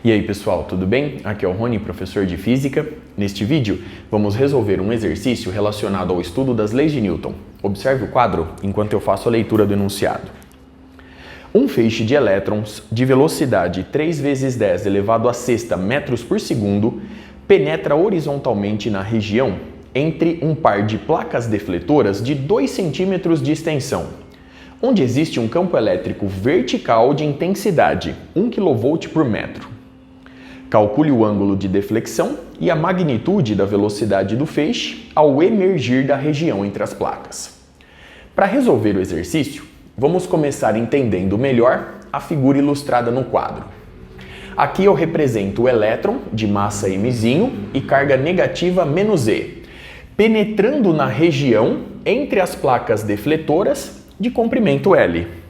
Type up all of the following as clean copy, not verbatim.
E aí pessoal, tudo bem? Aqui é o Rony, professor de Física. Neste vídeo, vamos resolver um exercício relacionado ao estudo das leis de Newton. Observe o quadro enquanto eu faço a leitura do enunciado. Um feixe de elétrons de velocidade 3 vezes 10 elevado a sexta metros por segundo penetra horizontalmente na região entre um par de placas defletoras de 2 centímetros de extensão, onde existe um campo elétrico vertical de intensidade 1 kV por metro. Calcule o ângulo de deflexão e a magnitude da velocidade do feixe ao emergir da região entre as placas. Para resolver o exercício, vamos começar entendendo melhor a figura ilustrada no quadro. Aqui eu represento o elétron de massa mzinho e carga negativa -e, penetrando na região entre as placas defletoras de comprimento L.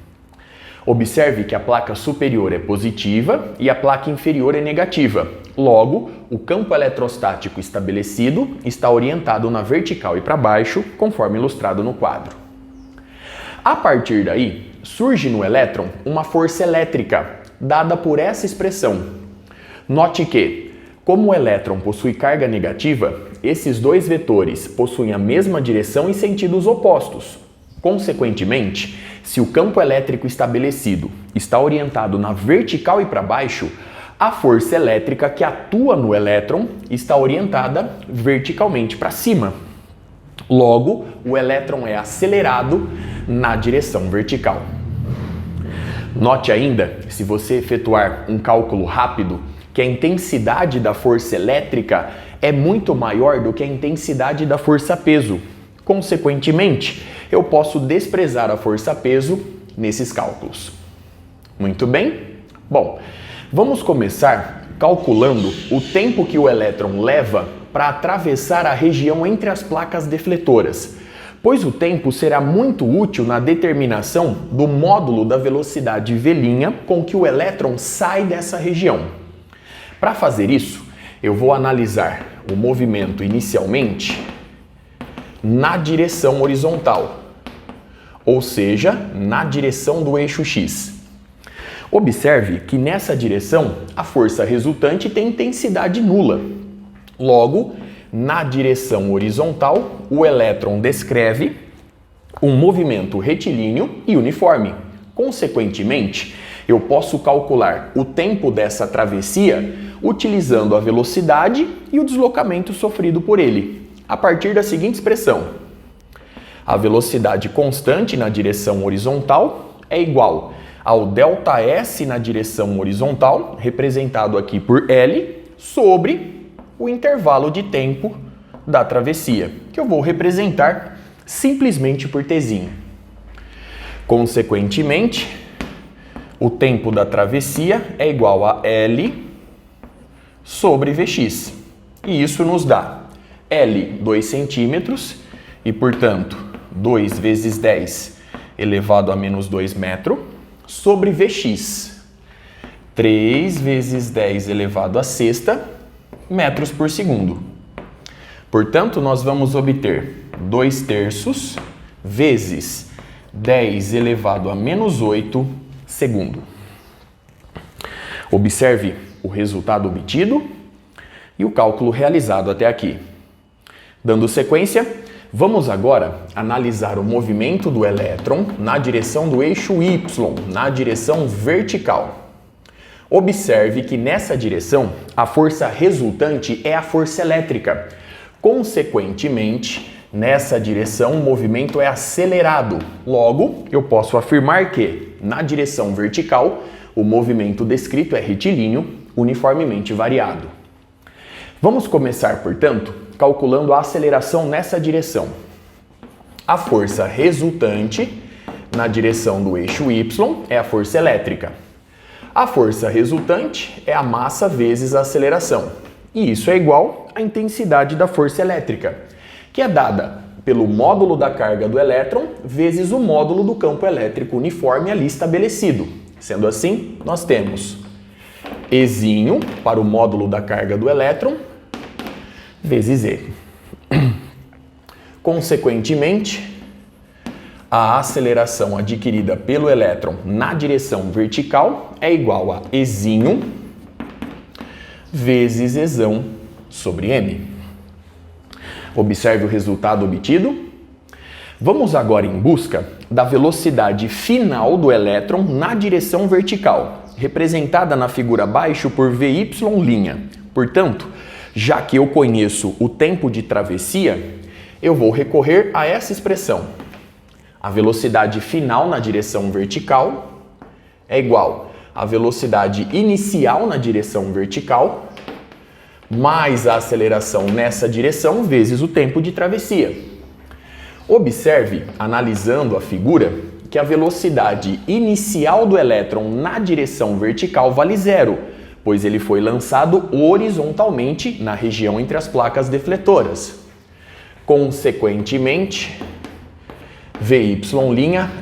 Observe que a placa superior é positiva e a placa inferior é negativa. Logo, o campo eletrostático estabelecido está orientado na vertical e para baixo, conforme ilustrado no quadro. A partir daí, surge no elétron uma força elétrica, dada por essa expressão. Note que, como o elétron possui carga negativa, esses dois vetores possuem a mesma direção e sentidos opostos. Consequentemente, se o campo elétrico estabelecido está orientado na vertical e para baixo, a força elétrica que atua no elétron está orientada verticalmente para cima. Logo, o elétron é acelerado na direção vertical. Note ainda, se você efetuar um cálculo rápido, que a intensidade da força elétrica é muito maior do que a intensidade da força-peso. Consequentemente, eu posso desprezar a força-peso nesses cálculos. Muito bem? Bom, vamos começar calculando o tempo que o elétron leva para atravessar a região entre as placas defletoras, pois o tempo será muito útil na determinação do módulo da velocidade v' com que o elétron sai dessa região. Para fazer isso, eu vou analisar o movimento inicialmente na direção horizontal, ou seja, na direção do eixo X. Observe que nessa direção a força resultante tem intensidade nula. Logo, na direção horizontal, o elétron descreve um movimento retilíneo e uniforme. Consequentemente, eu posso calcular o tempo dessa travessia utilizando a velocidade e o deslocamento sofrido por ele, a partir da seguinte expressão: a velocidade constante na direção horizontal é igual ao ΔS na direção horizontal, representado aqui por L, sobre o intervalo de tempo da travessia, que eu vou representar simplesmente por Tzinho. Consequentemente, o tempo da travessia é igual a L sobre Vx. E isso nos dá L, 2 centímetros, e, portanto, 2 vezes 10 elevado a menos 2 metros, sobre Vx, 3 vezes 10 elevado a sexta metros por segundo. Portanto, nós vamos obter 2 terços vezes 10 elevado a menos 8 segundo. Observe o resultado obtido e o cálculo realizado até aqui. Dando sequência, vamos agora analisar o movimento do elétron na direção do eixo Y, na direção vertical. Observe que nessa direção a força resultante é a força elétrica. Consequentemente, nessa direção o movimento é acelerado. Logo, eu posso afirmar que, na direção vertical, o movimento descrito é retilíneo, uniformemente variado. Vamos começar, portanto, calculando a aceleração nessa direção. A força resultante na direção do eixo Y é a força elétrica. A força resultante é a massa vezes a aceleração. E isso é igual à intensidade da força elétrica, que é dada pelo módulo da carga do elétron vezes o módulo do campo elétrico uniforme ali estabelecido. Sendo assim, nós temos Ezinho para o módulo da carga do elétron vezes E. Consequentemente, a aceleração adquirida pelo elétron na direção vertical é igual a Ezinho vezes Ezão sobre M. Observe o resultado obtido. Vamos agora em busca da velocidade final do elétron na direção vertical, representada na figura abaixo por Vy'. Portanto, já que eu conheço o tempo de travessia, eu vou recorrer a essa expressão. A velocidade final na direção vertical é igual à velocidade inicial na direção vertical mais a aceleração nessa direção vezes o tempo de travessia. Observe, analisando a figura, que a velocidade inicial do elétron na direção vertical vale zero, pois ele foi lançado horizontalmente na região entre as placas defletoras. Consequentemente, Vy'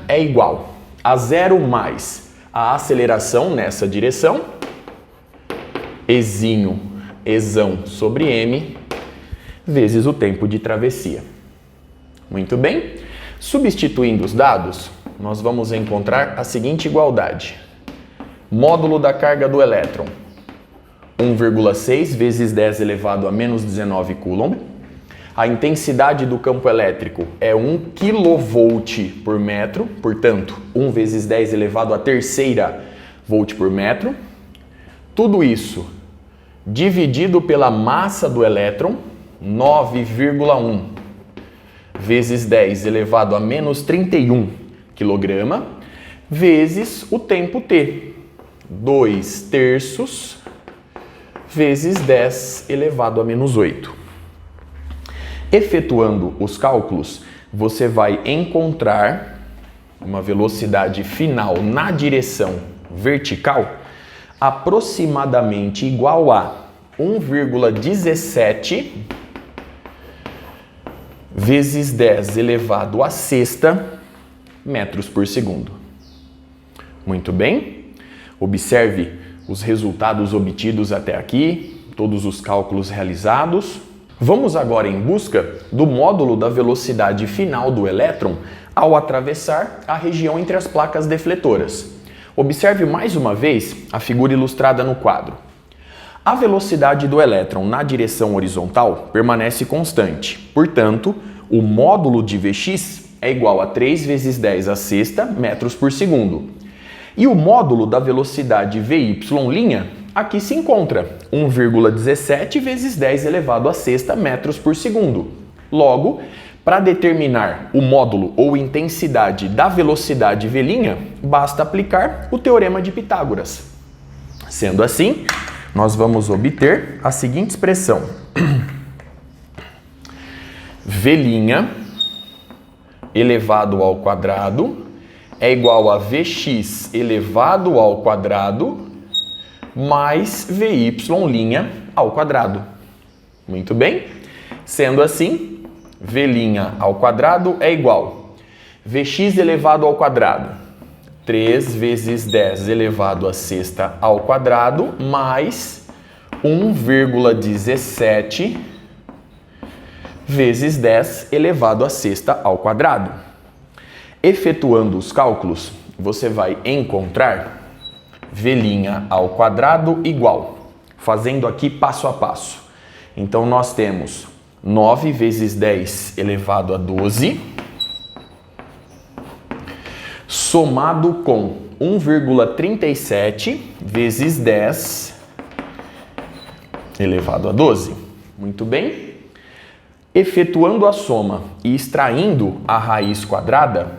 é igual a zero mais a aceleração nessa direção, Ezão sobre M, vezes o tempo de travessia. Muito bem? Substituindo os dados, nós vamos encontrar a seguinte igualdade. Módulo da carga do elétron, 1,6 vezes 10 elevado a menos 19 coulomb. A intensidade do campo elétrico é 1 kV por metro, portanto, 1 vezes 10 elevado a terceira volt por metro. Tudo isso dividido pela massa do elétron, 9,1 vezes 10 elevado a menos 31 kg, vezes o tempo t, 2/3 vezes 10 elevado a menos 8. Efetuando os cálculos, você vai encontrar uma velocidade final na direção vertical aproximadamente igual a 1,17 vezes 10 elevado à sexta metros por segundo. Muito bem? Observe os resultados obtidos até aqui, todos os cálculos realizados. Vamos agora em busca do módulo da velocidade final do elétron ao atravessar a região entre as placas defletoras. Observe mais uma vez a figura ilustrada no quadro. A velocidade do elétron na direção horizontal permanece constante, portanto, o módulo de Vx é igual a 3 vezes 10 à sexta metros por segundo. E o módulo da velocidade Vy' aqui se encontra 1,17 vezes 10 elevado à sexta metros por segundo. Logo, para determinar o módulo ou intensidade da velocidade V', basta aplicar o teorema de Pitágoras. Sendo assim, nós vamos obter a seguinte expressão. V' elevado ao quadrado é igual a Vx elevado ao quadrado mais Vy' ao quadrado. Muito bem? Sendo assim, V' ao quadrado é igual a Vx elevado ao quadrado, 3 vezes 10 elevado à sexta ao quadrado, mais 1,17 vezes 10 elevado à sexta ao quadrado. Efetuando os cálculos, você vai encontrar V' ao quadrado igual, fazendo aqui passo a passo. Então, nós temos 9 vezes 10 elevado a 12, somado com 1,37 vezes 10 elevado a 12. Muito bem? Efetuando a soma e extraindo a raiz quadrada,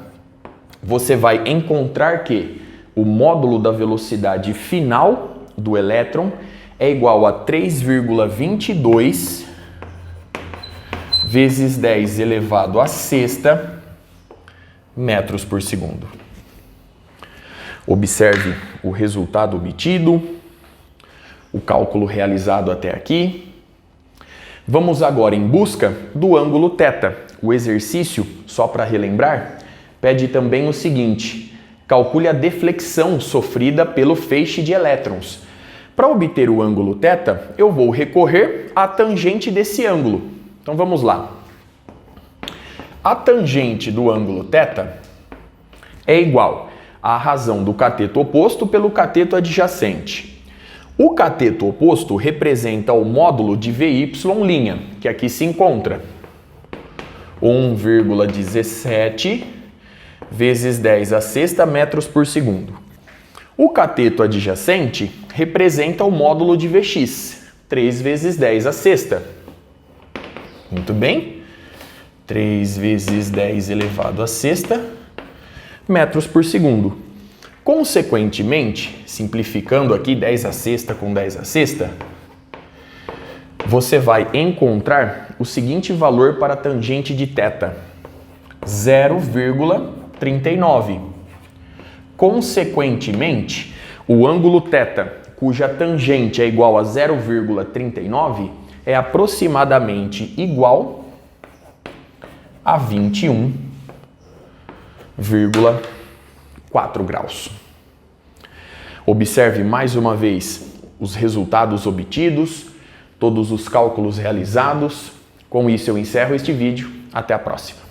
você vai encontrar que o módulo da velocidade final do elétron é igual a 3,22 vezes 10 elevado à sexta metros por segundo. Observe o resultado obtido, o cálculo realizado até aqui. Vamos agora em busca do ângulo θ. O exercício, só para relembrar, pede também o seguinte: calcule a deflexão sofrida pelo feixe de elétrons. Para obter o ângulo θ, eu vou recorrer à tangente desse ângulo. Então vamos lá. A tangente do ângulo θ é igual à razão do cateto oposto pelo cateto adjacente. O cateto oposto representa o módulo de VY', que aqui se encontra 1,17 vezes 10 a sexta metros por segundo. O cateto adjacente representa o módulo de Vx, 3 vezes 10 a sexta. Muito bem. 3 vezes 10 elevado a sexta metros por segundo. Consequentemente, simplificando aqui 10 a sexta com 10 a sexta, você vai encontrar o seguinte valor para a tangente de θ: 0,39. Consequentemente, o ângulo θ, cuja tangente é igual a 0,39, é aproximadamente igual a 21,4 graus. Observe mais uma vez os resultados obtidos, todos os cálculos realizados. Com isso eu encerro este vídeo. Até a próxima.